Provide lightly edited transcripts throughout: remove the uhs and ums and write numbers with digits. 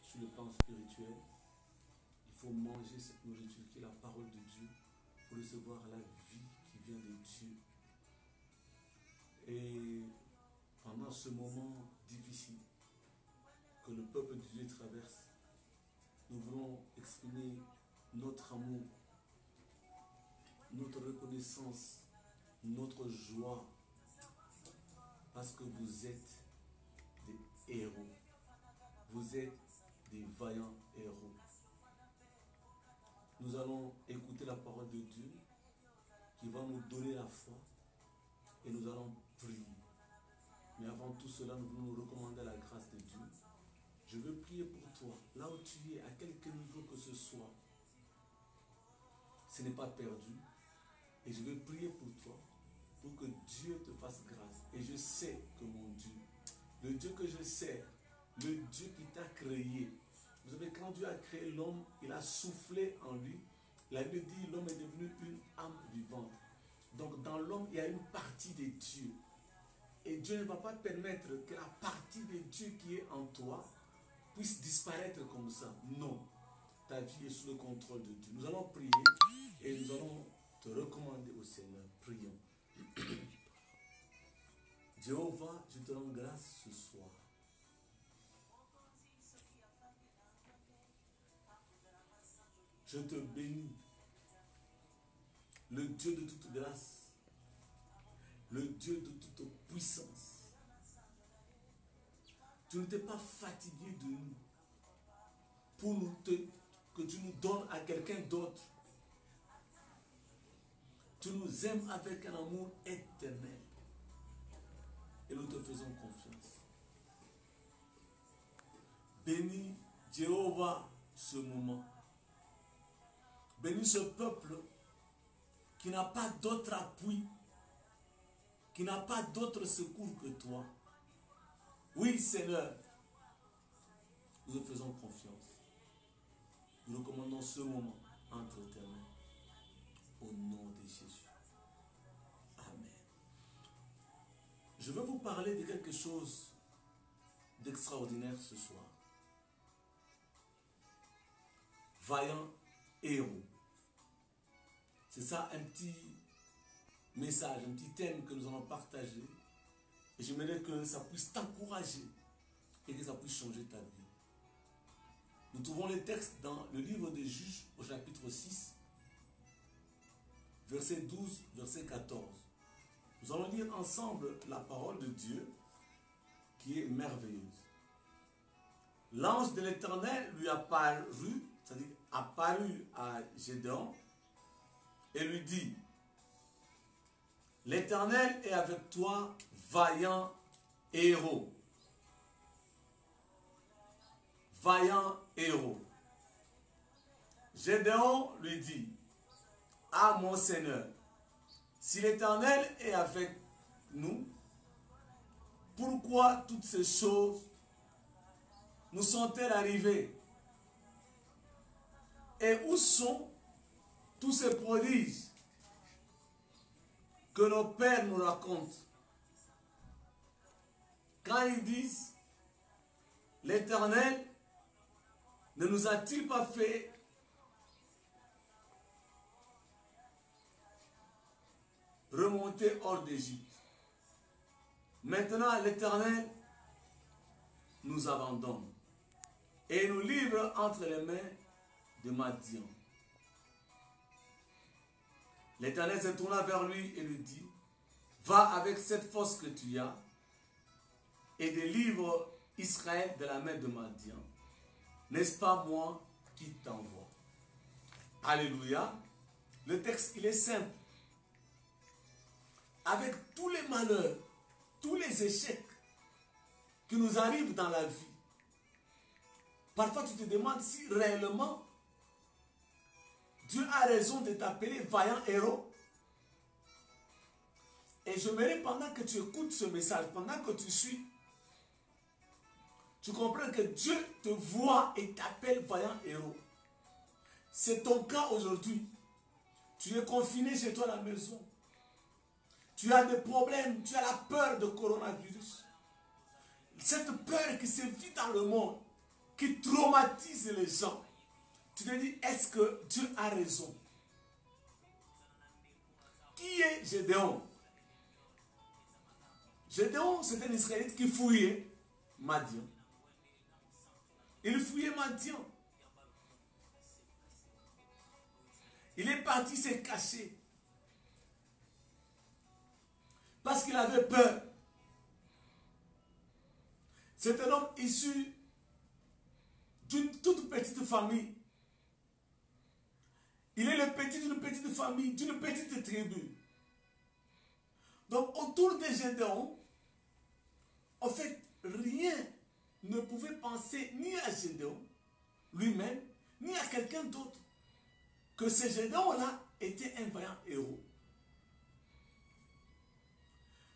sur le plan spirituel, il faut manger cette nourriture qui est la parole de Dieu pour recevoir la vie qui vient de Dieu. Et pendant ce moment difficile que le peuple de Dieu traverse, nous voulons exprimer notre amour, notre reconnaissance, notre joie, parce que vous êtes des héros. Vous êtes des vaillants héros. Nous allons écouter la parole de Dieu qui va nous donner la foi et nous allons prier. Mais avant tout cela, nous voulons nous recommander à la grâce de Dieu. Je veux prier pour toi, là où tu es, à quelque niveau que ce soit. Ce n'est pas perdu. Et je veux prier pour toi, pour que Dieu te fasse grâce. Et je sais que mon Dieu, le Dieu que je sais, le Dieu qui t'a créé. Vous savez, quand Dieu a créé l'homme, il a soufflé en lui. La Bible dit l'homme est devenu une âme vivante. Donc dans l'homme, il y a une partie de Dieu. Et Dieu ne va pas permettre que la partie de Dieu qui est en toi puisse disparaître comme ça. Non. Ta vie est sous le contrôle de Dieu. Nous allons prier et nous allons te recommander au Seigneur. Prions. Jéhovah, je te rends grâce ce soir. Je te bénis, le Dieu de toute grâce, le Dieu de toute puissance. Tu ne t'es pas fatigué de nous pour que tu nous donnes à quelqu'un d'autre. Tu nous aimes avec un amour éternel et nous te faisons confiance. Bénis Jéhovah ce moment. Bénis ce peuple qui n'a pas d'autre appui, qui n'a pas d'autre secours que toi. Oui, Seigneur, nous te faisons confiance. Nous recommandons ce moment entre tes mains. Au nom de Jésus. Amen. Je veux vous parler de quelque chose d'extraordinaire ce soir. Vaillant héros. C'est ça un petit message, un petit thème que nous allons partager. Et j'aimerais que ça puisse t'encourager et que ça puisse changer ta vie. Nous trouvons les textes dans le livre des Juges au chapitre 6, verset 12, verset 14. Nous allons lire ensemble la parole de Dieu qui est merveilleuse. L'ange de l'Éternel lui apparut, c'est-à-dire apparut à Gédéon et lui dit: l'Éternel est avec toi, vaillant héros. Vaillant héros. Gédéon lui dit: ah mon Seigneur, si l'Éternel est avec nous, pourquoi toutes ces choses nous sont-elles arrivées? Et où sont tous ces prodiges que nos pères nous racontent? Quand ils disent: l'Éternel ne nous a-t-il pas fait remonter hors d'Égypte? Maintenant, l'Éternel nous abandonne et nous livre entre les mains de Madian. L'Éternel se tourna vers lui et lui dit: va avec cette force que tu as et délivre Israël de la main de Madian. N'est-ce pas moi qui t'envoie? Alléluia. Le texte, il est simple. Avec tous les malheurs, tous les échecs qui nous arrivent dans la vie, parfois tu te demandes si réellement Dieu a raison de t'appeler vaillant héros. Et j'aimerais, pendant que tu écoutes ce message, pendant que tu suis, tu comprends que Dieu te voit et t'appelle vaillant héros. C'est ton cas aujourd'hui. Tu es confiné chez toi à la maison. Tu as des problèmes, tu as la peur de coronavirus. Cette peur qui se vit dans le monde, qui traumatisent les gens. Tu te dis, est-ce que Dieu a raison? Qui est Gédéon? Gédéon, c'est un Israélite qui fouillait Madian. Il fouillait Madian. Il est parti se cacher. Parce qu'il avait peur. C'est un homme issu d'une toute petite famille. Il est le petit d'une petite famille, d'une petite tribu. Donc autour de Gédéon, en fait, rien ne pouvait penser ni à Gédéon lui-même, ni à quelqu'un d'autre, que ce Gédéon-là était un vaillant héros.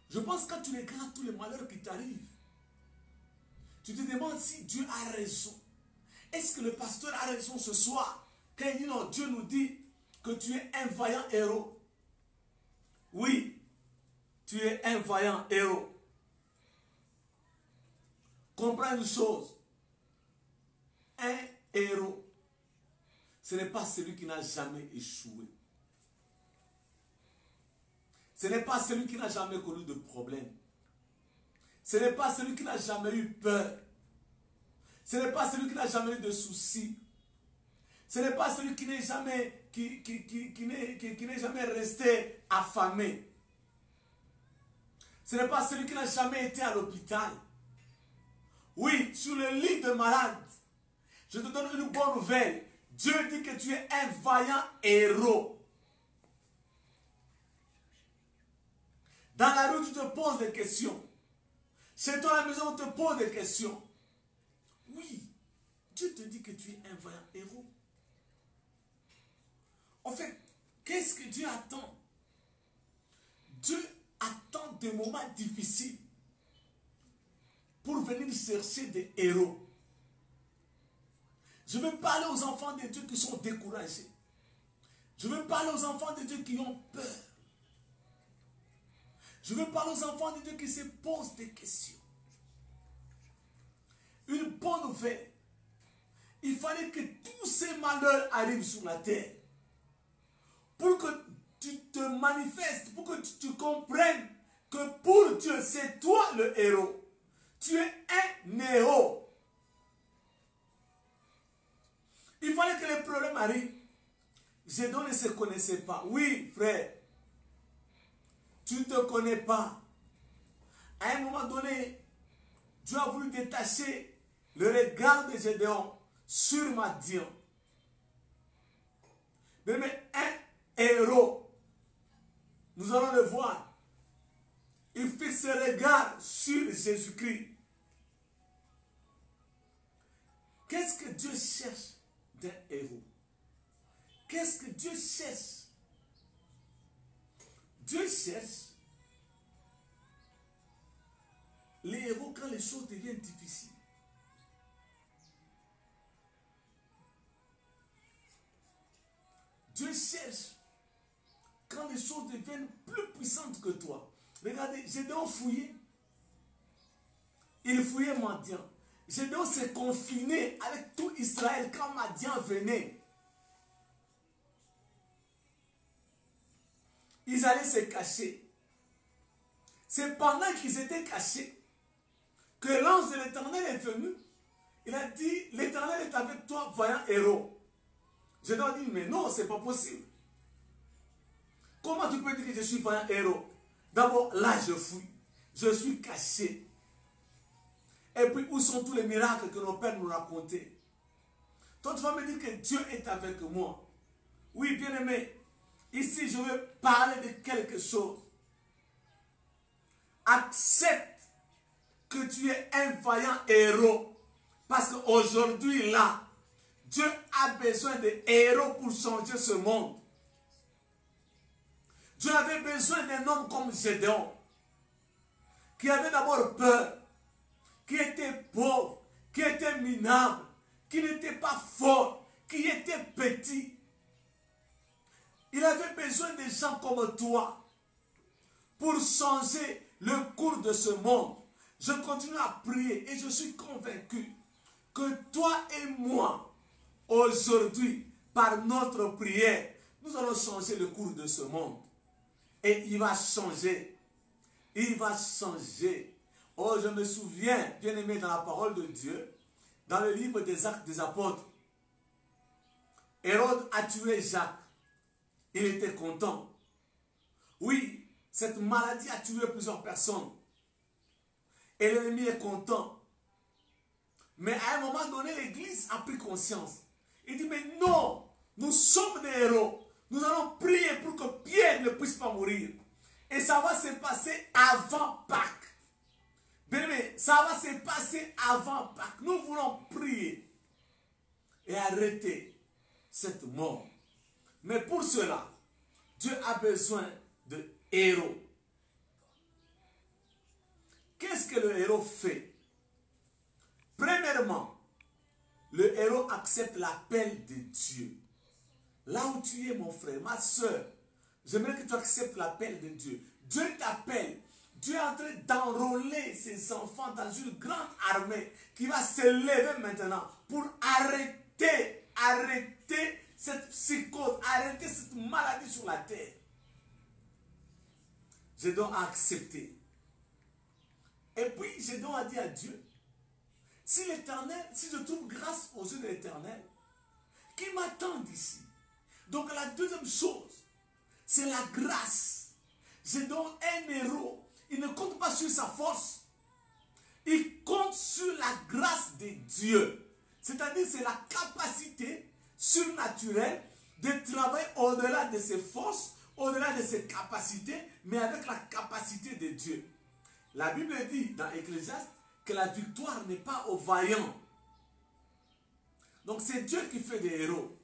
Je pense que quand tu regardes tous les malheurs qui t'arrivent, tu te demandes si Dieu a raison. Est-ce que le pasteur a raison ce soir quand il dit non, Dieu nous dit que tu es un vaillant héros? Oui, tu es un vaillant héros. Comprends une chose. Un héros, ce n'est pas celui qui n'a jamais échoué. Ce n'est pas celui qui n'a jamais connu de problème. Ce n'est pas celui qui n'a jamais eu peur. Ce n'est pas celui qui n'a jamais eu de soucis. Ce n'est pas celui qui n'est jamais, qui n'est jamais resté affamé. Ce n'est pas celui qui n'a jamais été à l'hôpital. Oui, sur le lit de malade, je te donne une bonne nouvelle. Dieu dit que tu es un vaillant héros. Dans la rue, tu te poses des questions. Chez toi à la maison, on te pose des questions. Oui, Dieu te dit que tu es un vaillant héros. En fait, qu'est-ce que Dieu attend? Dieu attend des moments difficiles pour venir chercher des héros. Je veux parler aux enfants de Dieu qui sont découragés. Je veux parler aux enfants de Dieu qui ont peur. Je veux parler aux enfants de Dieu qui se posent des questions. Une bonne nouvelle. Il fallait que tous ces malheurs arrivent sur la terre. Pour que tu te manifestes, pour que tu comprennes que pour Dieu, c'est toi le héros. Tu es un héros. Il fallait que les problèmes arrivent. Gédéon ne se connaissait pas. Oui, frère. Tu ne te connais pas. À un moment donné, Dieu a voulu détacher le regard de Gédéon sur Madian. Mais un héros, nous allons le voir. Il fixe ses regards sur Jésus-Christ. Qu'est-ce que Dieu cherche d'un héros? Qu'est-ce que Dieu cherche? Dieu cherche les héros quand les choses deviennent difficiles. Dieu cherche quand les choses deviennent plus puissantes que toi. Regardez, Gédéon fouillait. Il fouillait Madian. Gédéon s'est confiné avec tout Israël quand Madian venait. Ils allaient se cacher. C'est pendant qu'ils étaient cachés que l'ange de l'Éternel est venu. Il a dit, l'Éternel est avec toi, vaillant héros. Gédéon dit, mais non, c'est pas possible. Comment tu peux dire que je suis vaillant héros? D'abord, là, je fouille. Je suis caché. Et puis, où sont tous les miracles que nos pères nous racontaient? Toi, tu vas me dire que Dieu est avec moi. Oui, bien-aimé. Ici, je veux parler de quelque chose. Accepte que tu es un vaillant héros. Parce qu'aujourd'hui, là, Dieu a besoin de héros pour changer ce monde. Dieu avait besoin d'un homme comme Gédéon, qui avait d'abord peur, qui était pauvre, qui était minable, qui n'était pas fort, qui était petit. Il avait besoin de gens comme toi pour changer le cours de ce monde. Je continue à prier et je suis convaincu que toi et moi, aujourd'hui, par notre prière, nous allons changer le cours de ce monde. Et il va changer. Il va changer. Oh, je me souviens, bien aimé, dans la parole de Dieu, dans le livre des Actes des Apôtres, Hérode a tué Jacques. Il était content. Oui, cette maladie a tué plusieurs personnes. Et l'ennemi est content. Mais à un moment donné, l'Église a pris conscience. Il dit, mais non, nous sommes des héros. Nous allons prier pour que Pierre ne puisse pas mourir. Et ça va se passer avant Pâques. Bien aimé, ça va se passer avant Pâques. Nous voulons prier et arrêter cette mort. Mais pour cela, Dieu a besoin de héros. Qu'est-ce que le héros fait? Premièrement, le héros accepte l'appel de Dieu. Là où tu es, mon frère, ma soeur, j'aimerais que tu acceptes l'appel de Dieu. Dieu t'appelle. Dieu est en train d'enrôler ses enfants dans une grande armée qui va se lever maintenant pour arrêter cette psychose, arrêter cette maladie sur la terre. Je dois accepter. Et puis, je dois dire à Dieu, si l'Éternel, si je trouve grâce aux yeux de l'Éternel, qui m'attend d'ici. Donc la deuxième chose, c'est la grâce. Je donne un héros. Il ne compte pas sur sa force. Il compte sur la grâce de Dieu. C'est-à-dire, c'est la capacité surnaturelle de travailler au-delà de ses forces, au-delà de ses capacités, mais avec la capacité de Dieu. La Bible dit dans Ecclésiaste que la victoire n'est pas aux vaillants. Donc c'est Dieu qui fait des héros.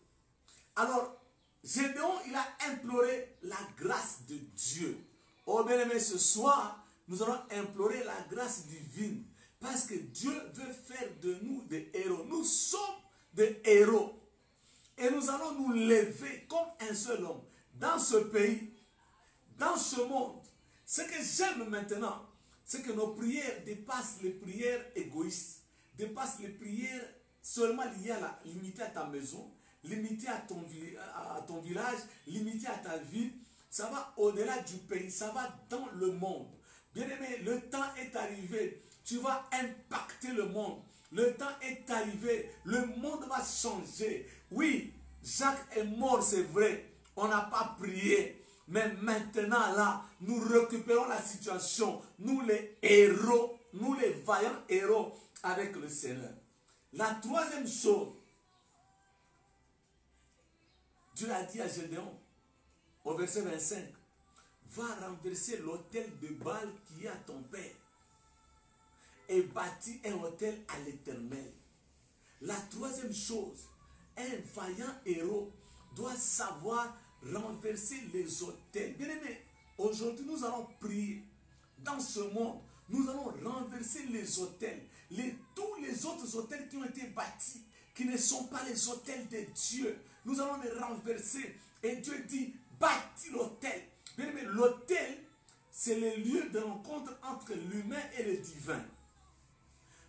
Alors, Gédéon, il a imploré la grâce de Dieu. Oh bien-aimé, ce soir, nous allons implorer la grâce divine. Parce que Dieu veut faire de nous des héros. Nous sommes des héros. Et nous allons nous lever comme un seul homme. Dans ce pays, dans ce monde. Ce que j'aime maintenant, c'est que nos prières dépassent les prières égoïstes. Dépassent les prières seulement limitées à ta maison. Limité à ton village, limité à ta ville, ça va au-delà du pays, ça va dans le monde. Bien-aimé, le temps est arrivé, tu vas impacter le monde. Le temps est arrivé, le monde va changer. Oui, Jacques est mort, c'est vrai, on n'a pas prié. Mais maintenant là, nous récupérons la situation, nous les héros, nous les vaillants héros avec le Seigneur. La troisième chose, Dieu a dit à Gédéon, au verset 25, va renverser l'autel de Baal qui est à ton père et bâtis un autel à l'Éternel. La troisième chose, un vaillant héros doit savoir renverser les autels. Bien aimé, aujourd'hui nous allons prier dans ce monde. Nous allons renverser les autels. Tous les autres autels qui ont été bâtis, qui ne sont pas les autels de Dieu. Nous allons les renverser. Et Dieu dit, bâtis l'autel. Bien aimé, l'autel, c'est le lieu de rencontre entre l'humain et le divin.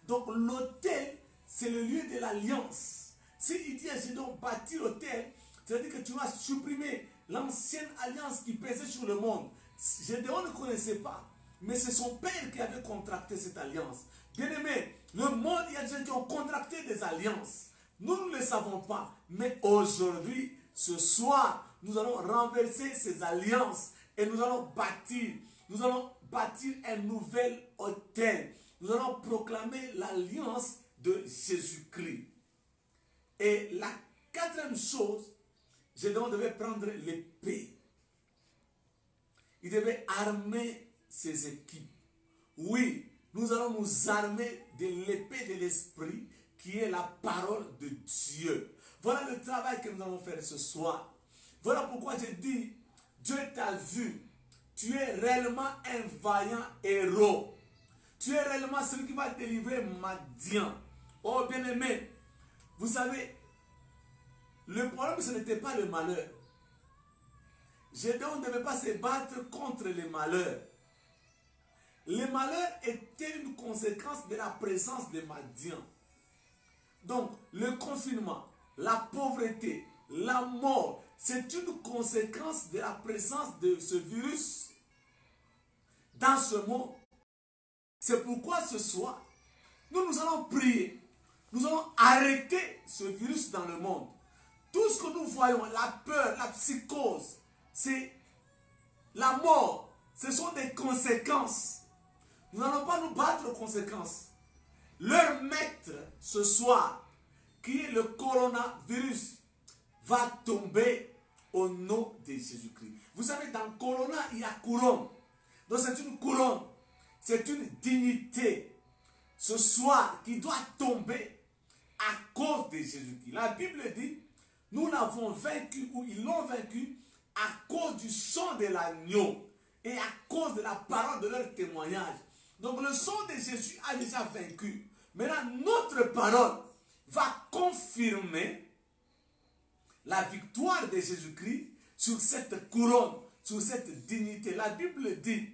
Donc l'autel, c'est le lieu de l'alliance. S'il dit à Gédéon, bâtis l'autel, c'est-à-dire que tu vas supprimer l'ancienne alliance qui pesait sur le monde. Gédéon ne connaissait pas, mais c'est son père qui avait contracté cette alliance. Bien aimé, le monde, il y a des gens qui ont contracté des alliances. Nous ne le savons pas, mais aujourd'hui, ce soir, nous allons renverser ces alliances et nous allons bâtir un nouvel autel. Nous allons proclamer l'alliance de Jésus-Christ. Et la quatrième chose, Gédéon devait prendre l'épée. Il devait armer ses équipes. Oui, nous allons nous armer de l'épée de l'esprit qui est la parole de Dieu. Voilà le travail que nous allons faire ce soir. Voilà pourquoi j'ai dit, Dieu t'a vu. Tu es réellement un vaillant héros. Tu es réellement celui qui va délivrer Madian. Oh bien-aimé, vous savez, le problème ce n'était pas le malheur. Gédéon ne devait pas se battre contre les malheurs. Les malheurs étaient une conséquence de la présence de Madian. Donc, le confinement, la pauvreté, la mort, c'est une conséquence de la présence de ce virus dans ce monde. C'est pourquoi ce soir, nous allons prier. Nous allons arrêter ce virus dans le monde. Tout ce que nous voyons, la peur, la psychose, c'est la mort. Ce sont des conséquences. Nous n'allons pas nous battre aux conséquences. Leur maître ce soir, qui est le coronavirus, va tomber au nom de Jésus-Christ. Vous savez, dans corona, il y a couronne. Donc c'est une couronne. C'est une dignité. Ce soir, qui doit tomber à cause de Jésus-Christ. La Bible dit, nous l'avons vaincu, ou ils l'ont vaincu, à cause du sang de l'agneau et à cause de la parole de leur témoignage. Donc le sang de Jésus a déjà vaincu. Maintenant, notre parole va confirmer la victoire de Jésus-Christ sur cette couronne, sur cette dignité. La Bible dit,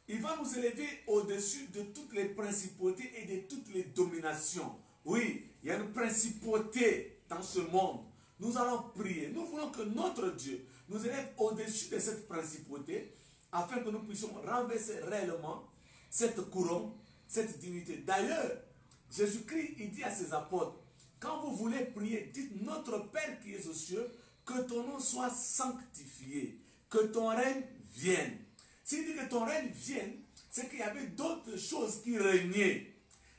il va nous élever au-dessus de toutes les principautés et de toutes les dominations. Oui, il y a une principauté dans ce monde. Nous allons prier. Nous voulons que notre Dieu nous élève au-dessus de cette principauté afin que nous puissions renverser réellement cette couronne, cette dignité. D'ailleurs, Jésus-Christ, il dit à ses apôtres, quand vous voulez prier, dites notre Père qui est aux cieux, que ton nom soit sanctifié, que ton règne vienne. S'il dit que ton règne vienne, c'est qu'il y avait d'autres choses qui régnaient.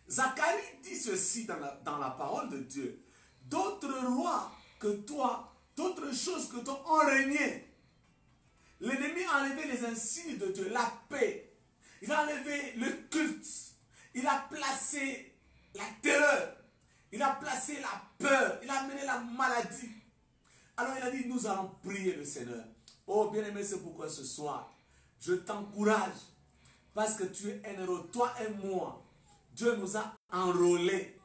Zacharie dit ceci dans la parole de Dieu. D'autres rois que toi, d'autres choses que toi ont régné. L'ennemi a enlevé les insignes de Dieu, la paix. Il a enlevé le culte. Il a placé la terreur. Il a placé la peur. Il a amené la maladie. Alors il a dit, nous allons prier le Seigneur. Oh bien-aimé, c'est pourquoi ce soir, je t'encourage. Parce que tu es un héros, toi et moi. Dieu nous a enrôlés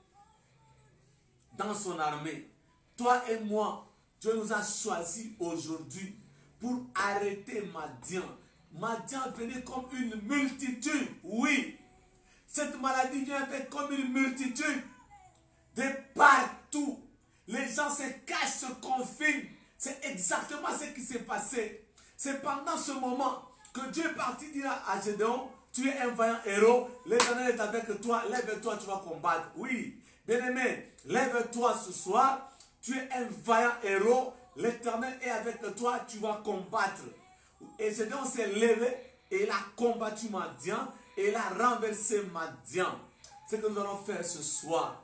dans son armée. Toi et moi, Dieu nous a choisis aujourd'hui pour arrêter Madian. Madian venait comme une multitude. Oui, cette maladie vient avec comme une multitude. De partout, les gens se cachent, se confinent. C'est exactement ce qui s'est passé. C'est pendant ce moment que Dieu est parti dire à Gédéon, tu es un vaillant héros, l'Éternel est avec toi, lève-toi, tu vas combattre. Oui, bien-aimé, lève-toi ce soir, tu es un vaillant héros, l'Éternel est avec toi, tu vas combattre. Et Gédéon s'est levé et il a combattu Madian et il a renversé Madian. C'est ce que nous allons faire ce soir.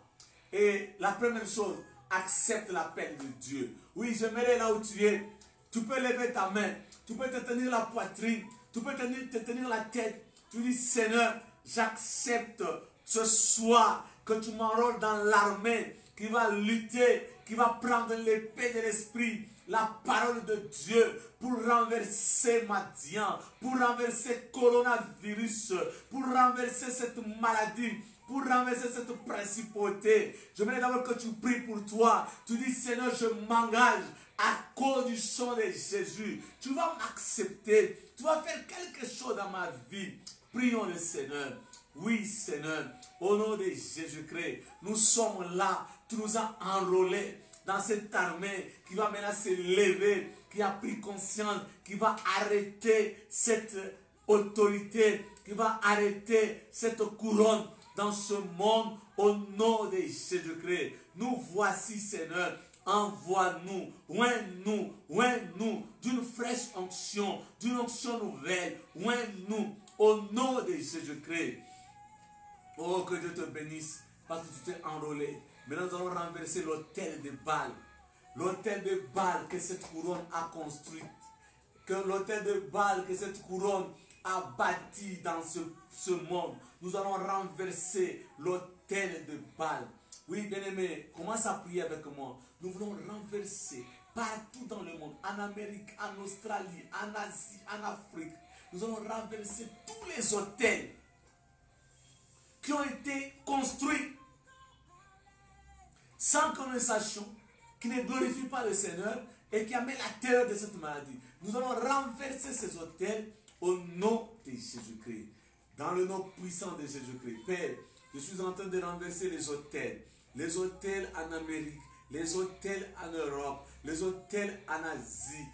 Et la première chose, accepte l'appel de Dieu. Oui, j'aimerais là où tu es, tu peux lever ta main, tu peux te tenir la poitrine, tu peux te tenir la tête. Tu dis, Seigneur, j'accepte ce soir que tu m'enrôles dans l'armée qui va lutter, qui va prendre l'épée de l'esprit, la parole de Dieu pour renverser Madian, pour renverser coronavirus, pour renverser cette maladie, pour renverser cette principauté. Je voudrais d'abord que tu pries pour toi. Tu dis, Seigneur, je m'engage à cause du sang de Jésus. Tu vas m'accepter. Tu vas faire quelque chose dans ma vie. Prions le Seigneur. Oui, Seigneur, au nom de Jésus-Christ, nous sommes là. Tu nous as enrôlés dans cette armée qui va maintenant se lever, qui a pris conscience, qui va arrêter cette autorité, qui va arrêter cette couronne dans ce monde au nom de Jésus-Christ. Nous voici, Seigneur. Envoie-nous, oins-nous d'une fraîche onction, d'une onction nouvelle. Oins-nous au nom de Jésus-Christ. Oh, que Dieu te bénisse parce que tu t'es enrôlé. Maintenant, nous allons renverser l'autel de Baal. L'autel de Baal que cette couronne a construit. Que l'autel de Baal que cette couronne a bâti dans ce monde. Nous allons renverser l'autel de Baal. Oui, bien-aimé, commence à prier avec moi. Nous voulons renverser partout dans le monde, en Amérique, en Australie, en Asie, en Afrique. Nous allons renverser tous les autels qui ont été construits sans que nous le sachions, qui ne glorifient pas le Seigneur et qui amènent la terreur de cette maladie. Nous allons renverser ces autels au nom de Jésus-Christ. Dans le nom puissant de Jésus-Christ. Père, je suis en train de renverser les autels. les hôtels en Amérique, les hôtels en Europe, les hôtels en Asie,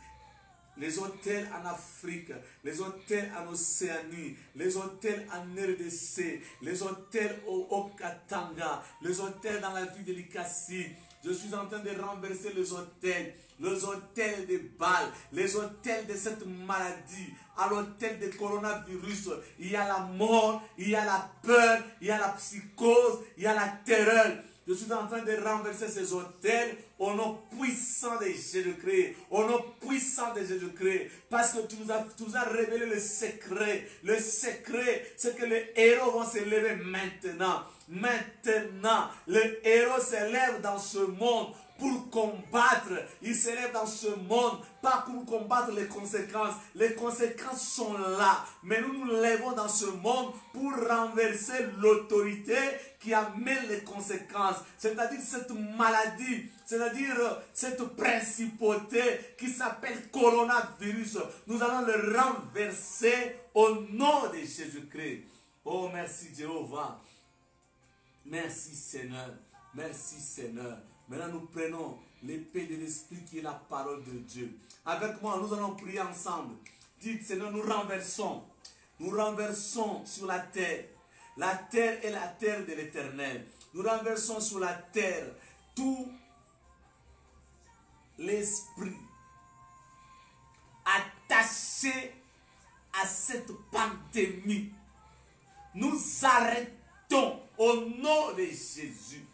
les hôtels en Afrique, les hôtels en Océanie, les hôtels en RDC, les hôtels au Katanga, les hôtels dans la ville de Likasi. Je suis en train de renverser les hôtels de Bâle, les hôtels de cette maladie. À l'hôtel de coronavirus, il y a la mort, il y a la peur, il y a la psychose, il y a la terreur. Je suis en train de renverser ces hôtels au nom puissant de Jésus-Christ. Au nom puissant de Jésus-Christ. Parce que tu nous as révélé le secret. Le secret, c'est que les héros vont se lever maintenant. Maintenant, les héros se lèvent dans ce monde pour combattre. Ils se lèvent dans ce monde, pas pour combattre les conséquences. Les conséquences sont là. Mais nous nous lèvons dans ce monde pour renverser l'autorité qui amène les conséquences. C'est-à-dire cette maladie, c'est-à-dire cette principauté qui s'appelle coronavirus. Nous allons le renverser au nom de Jésus-Christ. Oh, merci Jéhovah. Merci Seigneur. Merci Seigneur. Maintenant, nous prenons l'épée de l'Esprit qui est la parole de Dieu. Avec moi, nous allons prier ensemble. Dites, Seigneur, nous renversons. Nous renversons sur la terre. La terre est la terre de l'Éternel. Nous renversons sur la terre tout l'esprit attaché à cette pandémie. Nous arrêtons au nom de Jésus.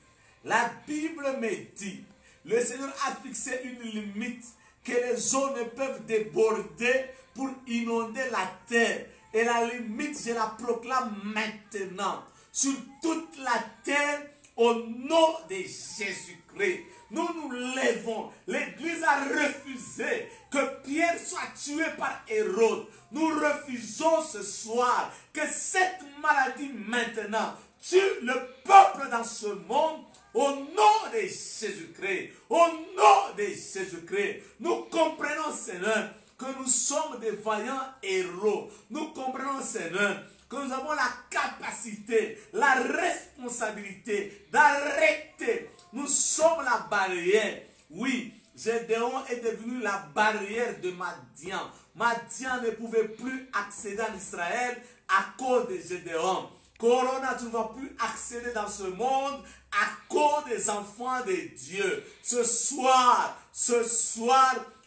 La Bible me dit, le Seigneur a fixé une limite que les eaux ne peuvent déborder pour inonder la terre. Et la limite, je la proclame maintenant sur toute la terre au nom de Jésus-Christ. Nous nous levons. L'Église a refusé que Pierre soit tué par Hérode. Nous refusons ce soir que cette maladie maintenant tue le peuple dans ce monde. Au nom de Jésus-Christ, au nom de Jésus-Christ, nous comprenons, Seigneur, que nous sommes des vaillants héros. Nous comprenons, Seigneur, que nous avons la capacité, la responsabilité d'arrêter. Nous sommes la barrière. Oui, Gédéon est devenu la barrière de Madian. Madian ne pouvait plus accéder en Israël à cause de Gédéon. Corona, tu ne vas plus accéder dans ce monde à cause des enfants de Dieu. Ce soir,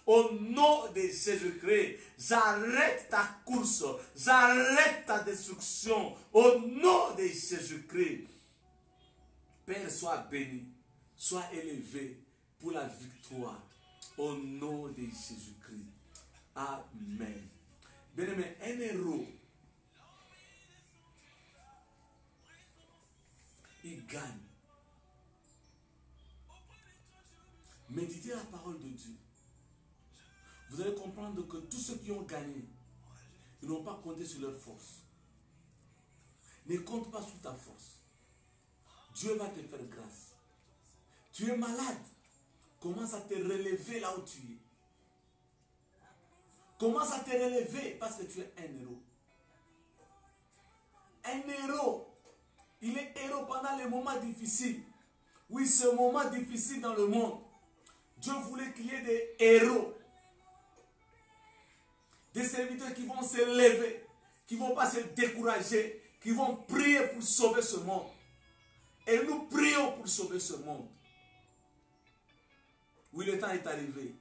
au nom de Jésus-Christ, j'arrête ta course, j'arrête ta destruction, au nom de Jésus-Christ. Père, sois béni, sois élevé pour la victoire, au nom de Jésus-Christ. Amen. Bien-aimé, un héros, il gagne. Méditez la parole de Dieu. Vous allez comprendre que tous ceux qui ont gagné, ils n'ont pas compté sur leur force. Ne compte pas sur ta force. Dieu va te faire grâce. Tu es malade. Commence à te relever là où tu es. Commence à te relever parce que tu es un héros. Un héros. Il est héros pendant les moments difficiles. Oui, ce moment difficile dans le monde. Dieu voulait qu'il y ait des héros. Des serviteurs qui vont se lever, qui ne vont pas se décourager, qui vont prier pour sauver ce monde. Et nous prions pour sauver ce monde. Oui, le temps est arrivé.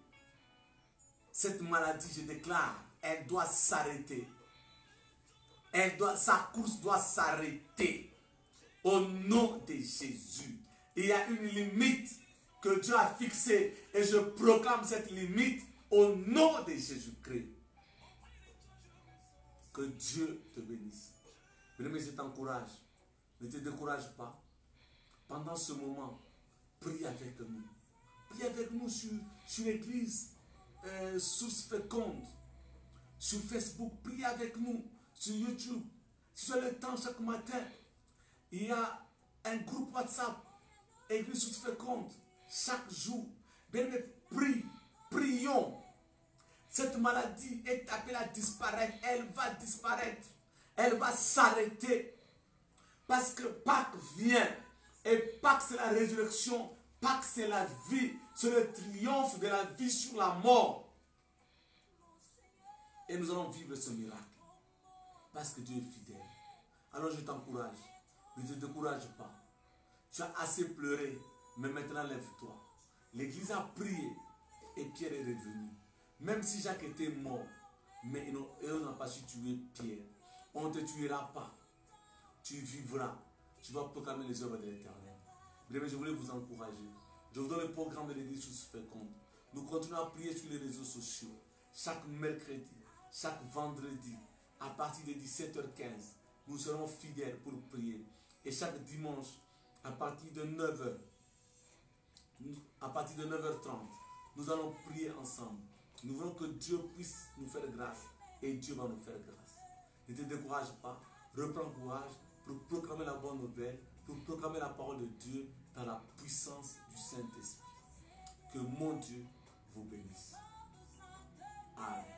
Cette maladie, je déclare, elle doit s'arrêter. Sa course doit s'arrêter. Au nom de Jésus. Il y a une limite que Dieu a fixée. Et je proclame cette limite au nom de Jésus-Christ. Que Dieu te bénisse. Mais je t'encourage. Ne te décourage pas. Pendant ce moment, prie avec nous. Prie avec nous sur l'église Source Féconde. Sur Facebook, prie avec nous. Sur YouTube. Si tu as le temps chaque matin, il y a un groupe WhatsApp. Église Source Féconde. Chaque jour. Bien, prions. Cette maladie est appelée à disparaître. Elle va disparaître. Elle va s'arrêter. Parce que Pâques vient. Et Pâques, c'est la résurrection. Pâques, c'est la vie. C'est le triomphe de la vie sur la mort. Et nous allons vivre ce miracle. Parce que Dieu est fidèle. Alors je t'encourage. Ne te décourage pas. Tu as assez pleuré. Mais maintenant, lève-toi. L'église a prié. Et Pierre est revenu. Même si Jacques était mort. Mais on n'a pas su tuer Pierre. On ne te tuera pas. Tu vivras. Tu vas proclamer les œuvres de l'Éternel. Bien, je voulais vous encourager. Je vous donne le programme de l'église Source Féconde. Nous continuons à prier sur les réseaux sociaux. Chaque mercredi, chaque vendredi, à partir de 17h15, nous serons fidèles pour prier. Et chaque dimanche, à partir de 9h, à partir de 9h30, nous allons prier ensemble. Nous voulons que Dieu puisse nous faire grâce. Et Dieu va nous faire grâce. Ne te décourage pas. Reprends courage pour proclamer la bonne nouvelle, pour proclamer la parole de Dieu dans la puissance du Saint-Esprit. Que mon Dieu vous bénisse. Amen.